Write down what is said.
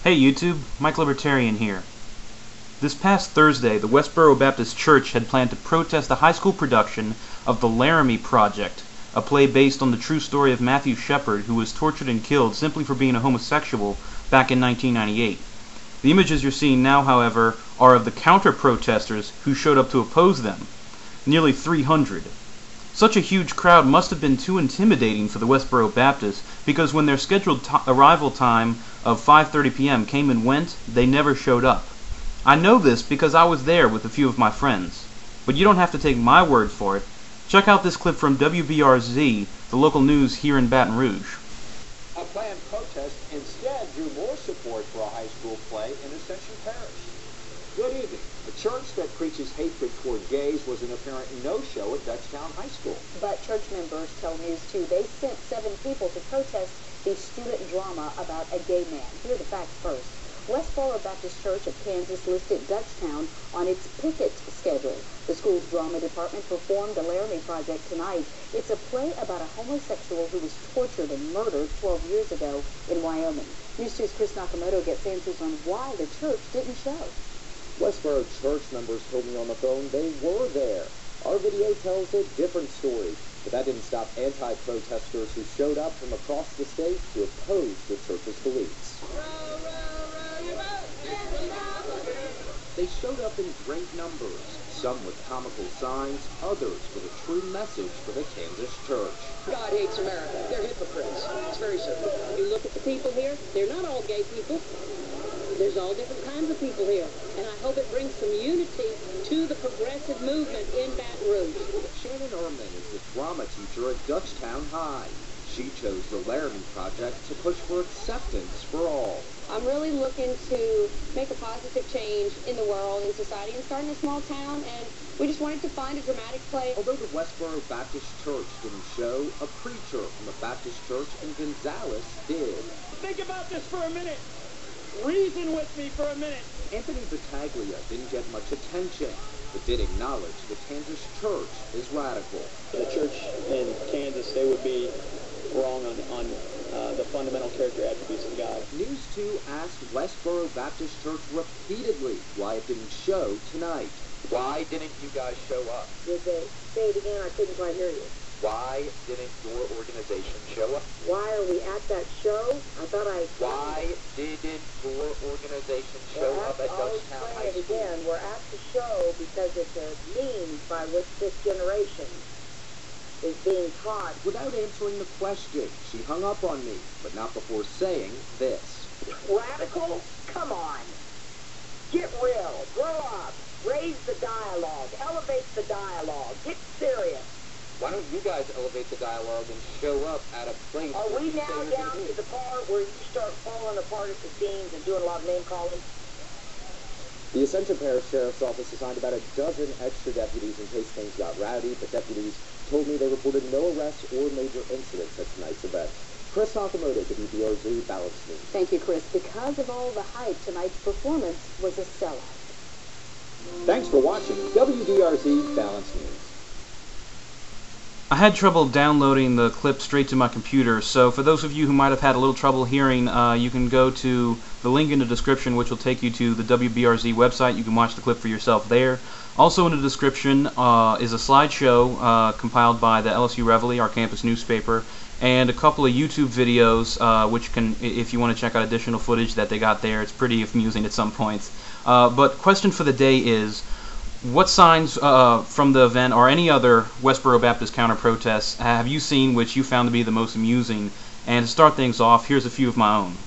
Hey YouTube, MikeLibertarian here. This past Thursday, the Westboro Baptist Church had planned to protest a high school production of The Laramie Project, a play based on the true story of Matthew Shepard, who was tortured and killed simply for being a homosexual back in 1998. The images you're seeing now, however, are of the counter-protesters who showed up to oppose them. Nearly 300. Such a huge crowd must have been too intimidating for the Westboro Baptist, because when their scheduled arrival time of 5:30 p.m. came and went, they never showed up. I know this because I was there with a few of my friends. But you don't have to take my word for it. Check out this clip from WBRZ, the local news here in Baton Rouge. A planned protest instead drew more support for a high school play in Ascension Parish. Good evening. A church that preaches hatred toward gays was an apparent no-show at Dutchtown High School. But church members tell News 2 they sent 7 people to protest the student drama about a gay man. Here are the facts first. Westboro Baptist Church of Kansas listed Dutchtown on its picket schedule. The school's drama department performed the Laramie Project tonight. It's a play about a homosexual who was tortured and murdered 12 years ago in Wyoming. News 2's Chris Nakamoto gets answers on why the church didn't show. Westboro church members told me on the phone they were there. Our video tells a different story, but that didn't stop anti-protesters who showed up from across the state to oppose the church's beliefs. They showed up in great numbers, some with comical signs, others with a true message for the Kansas church. God hates America. They're hypocrites. It's very simple. You look at the people here, they're not all gay people. There's all different kinds of people here. And I hope it brings some unity to the progressive movement in Baton Rouge. Shannon Ehrman is the drama teacher at Dutchtown High. She chose the Laramie Project to push for acceptance for all. I'm really looking to make a positive change in the world, in society, and start in a small town, and we just wanted to find a dramatic play. Although the Westboro Baptist Church didn't show, a preacher from the Baptist Church in Gonzales did. Think about this for a minute. Reason with me for a minute. Anthony Battaglia didn't get much attention, but did acknowledge the Kansas church is radical. The church in Kansas, they would be wrong on the fundamental character attributes of God. News 2 asked Westboro Baptist Church repeatedly why it didn't show tonight. Why didn't you guys show up? Say it again, I couldn't quite hear you. Why didn't your organization show up? Why are we at that show? Why didn't your organization show up at Dutchtown High School? Again, we're at the show because it's a means by which this generation is being taught. Without answering the question, she hung up on me, but not before saying this. Radical? Come on. Get real. Grow up. Raise the dialogue. Elevate the dialogue. Get serious. Why don't you guys elevate the dialogue and show up at a place? Are we now down to the part where you start falling apart at the seams and doing a lot of name calling? The Ascension Parish Sheriff's Office assigned about a dozen extra deputies in case things got rowdy, but deputies told me they reported no arrests or major incidents at tonight's event. Chris Nakamoto, WBRZ, Balance News. Thank you, Chris. Because of all the hype, tonight's performance was a sellout. Thanks for watching WBRZ Balance News. I had trouble downloading the clip straight to my computer, so for those of you who might have had a little trouble hearing, you can go to the link in the description, which will take you to the WBRZ website. You can watch the clip for yourself there. Also in the description is a slideshow compiled by the LSU Reveille, our campus newspaper, and a couple of YouTube videos, which can, if you want to check out additional footage that they got there, it's pretty amusing at some points. But question for the day is, what signs from the event or any other Westboro Baptist counter-protests have you seen which you found to be the most amusing? And to start things off, here's a few of my own.